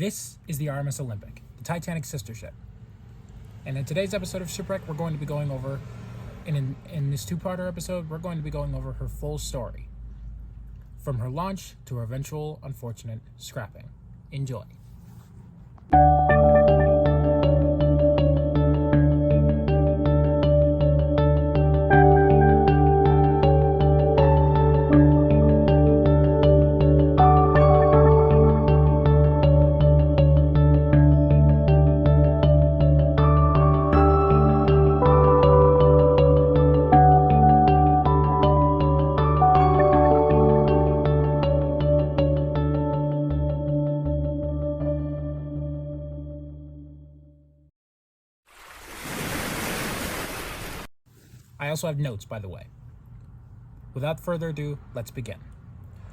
This is the RMS Olympic, the Titanic sister ship. And in today's episode of Shipwreck, we're going to be going over, and in this two-parter episode, we're going to be going over her full story. From her launch to her eventual unfortunate scrapping. Enjoy. I also have notes, by the way. Without further ado, let's begin.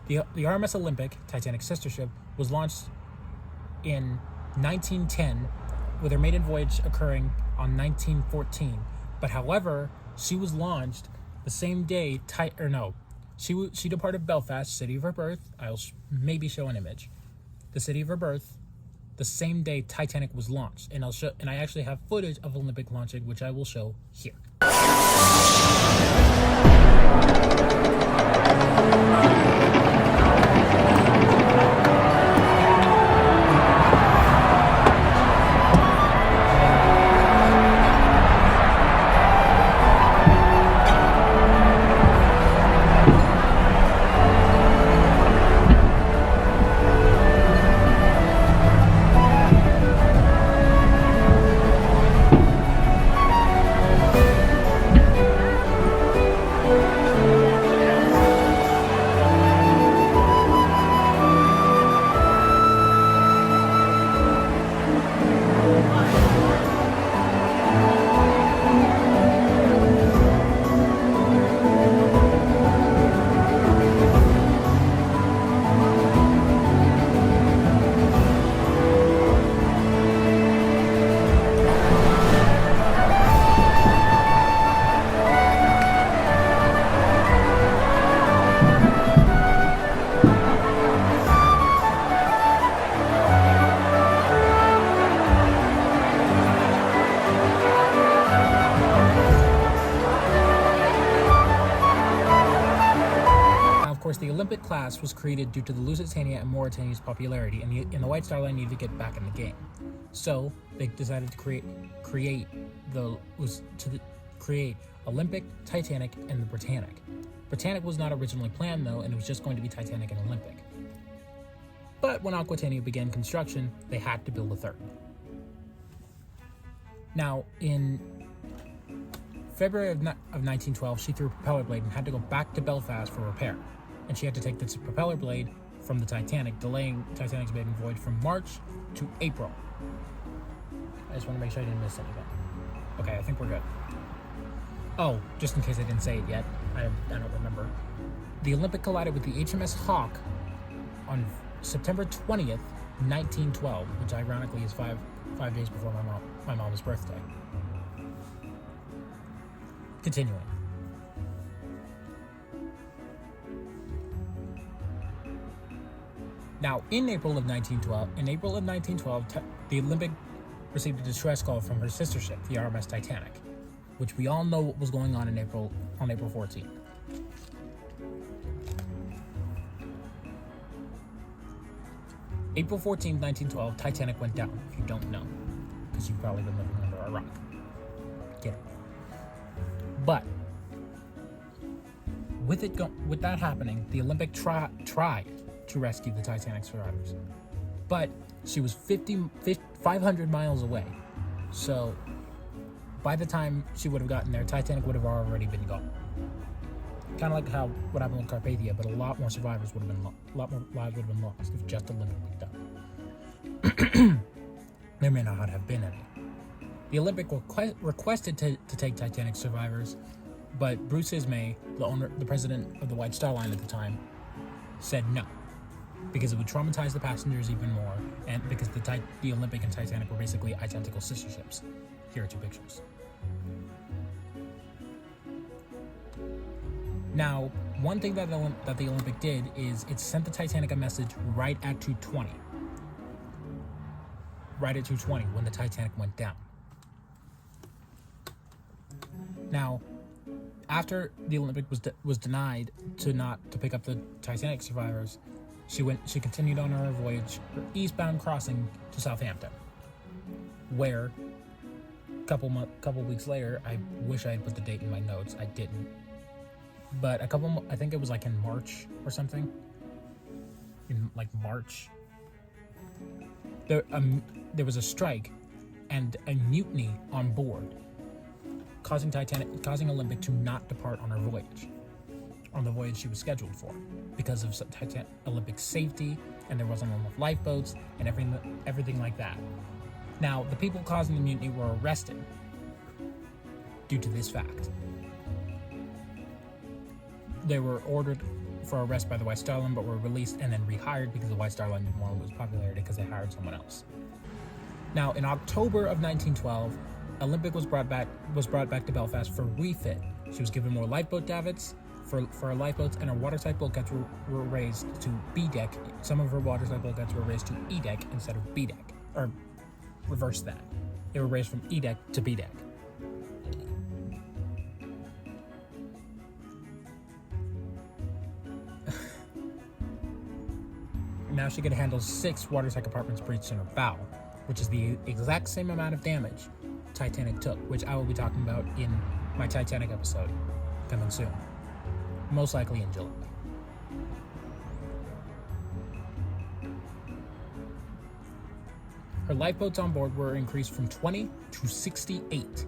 The RMS Olympic, Titanic's sister ship, was launched in 1910, with her maiden voyage occurring on 1914. But however, she was launched the same day. She departed Belfast, city of her birth. I'll maybe show an image. The city of her birth, the same day Titanic was launched, and I actually have footage of Olympic launching, which I will show here. The Olympic class was created due to the Lusitania and Mauretania's popularity, and the White Star Line needed to get back in the game. So they decided to create Olympic, Titanic, and the Britannic. Britannic was not originally planned though, and it was just going to be Titanic and Olympic. But when Aquitania began construction, they had to build a third. Now, in February of 1912, she threw a propeller blade and had to go back to Belfast for repair. And she had to take this propeller blade from the Titanic, delaying Titanic's maiden voyage from March to April. I just want to make sure I didn't miss anything. Okay, I think we're good. Oh, just in case I didn't say it yet, I don't remember. The Olympic collided with the HMS Hawk on September 20th, 1912, which ironically is five days before my mom's birthday. Continuing. Now, in April of 1912, the Olympic received a distress call from her sister ship, the RMS Titanic, which we all know what was going on on April 14th. April 14th, 1912, Titanic went down, if you don't know, because you've probably been living under a rock. Get it. But with that happening, the Olympic tried to rescue the Titanic survivors, but she was 500 miles away. So by the time she would have gotten there, Titanic would have already been gone. Kind of like what happened with Carpathia, but a lot more survivors would have been a lot more lives would have been lost if just Olympic was done. There may not have been any. The Olympic requested to take Titanic survivors, but Bruce Ismay, the president of the White Star Line at the time, said no, because it would traumatize the passengers even more, and because the Olympic and Titanic were basically identical sister ships. Here are two pictures. Now, one thing that the Olympic did is it sent the Titanic a message right at 2:20. right at 2:20 when the Titanic went down. Now, after the Olympic was denied to pick up the Titanic survivors, she continued on her voyage, her eastbound crossing to Southampton, where couple weeks later, I wish I had put the date in my notes. I didn't, but I think it was like in March or something. In like March, there was a strike and a mutiny on board, causing Olympic to not depart on the voyage she was scheduled for, because of Olympic's safety, and there wasn't enough lifeboats and everything like that. Now, the people causing the mutiny were arrested due to this fact. They were ordered for arrest by the White Star Line, but were released and then rehired because the White Star Line didn't want to lose popularity because they hired someone else. Now, in October of 1912, Olympic was brought back to Belfast for refit. She was given more lifeboat davits for her lifeboats, and her watertight bulkheads were raised to B deck. Some of her watertight bulkheads were raised to E deck instead of B deck, or reverse that. They were raised from E deck to B deck. Now she could handle 6 watertight compartments breached in her bow, which is the exact same amount of damage Titanic took, which I will be talking about in my Titanic episode coming soon, most likely in July. Her lifeboats on board were increased from 20 to 68.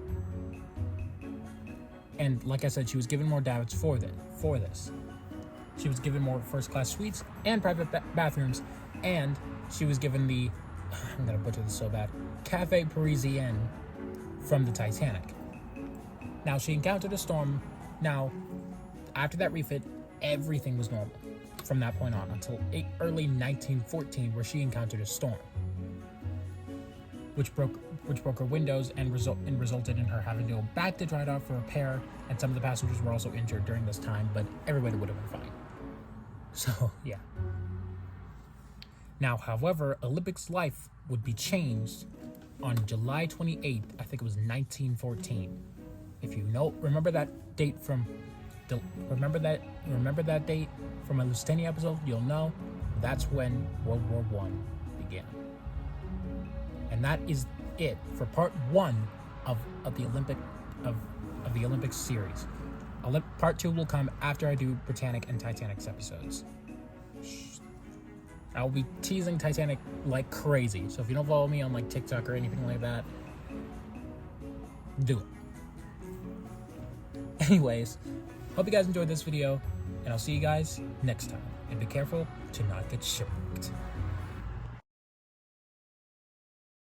And like I said, she was given more davits for this. She was given more first-class suites and private bathrooms, and she was given the, I'm going to butcher this so bad, Café Parisien from the Titanic. Now, she encountered a storm. Now, after that refit, everything was normal from that point on until early 1914, where she encountered a storm, which broke her windows and resulted in her having to go back to dry dock for repair, and some of the passengers were also injured during this time, but everybody would have been fine. So, yeah. Now, however, Olympic's life would be changed on July 28th, I think it was 1914. If you remember that date from a Lusitania episode, you'll know that's when World War I began. And that is it for part 1 of the Olympic series. Part 2 will come after I do Britannic and Titanic's episodes. I'll be teasing Titanic like crazy, so if you don't follow me on like TikTok or anything like that, do it. Anyways, hope you guys enjoyed this video, and I'll see you guys next time. And be careful to not get shipwrecked.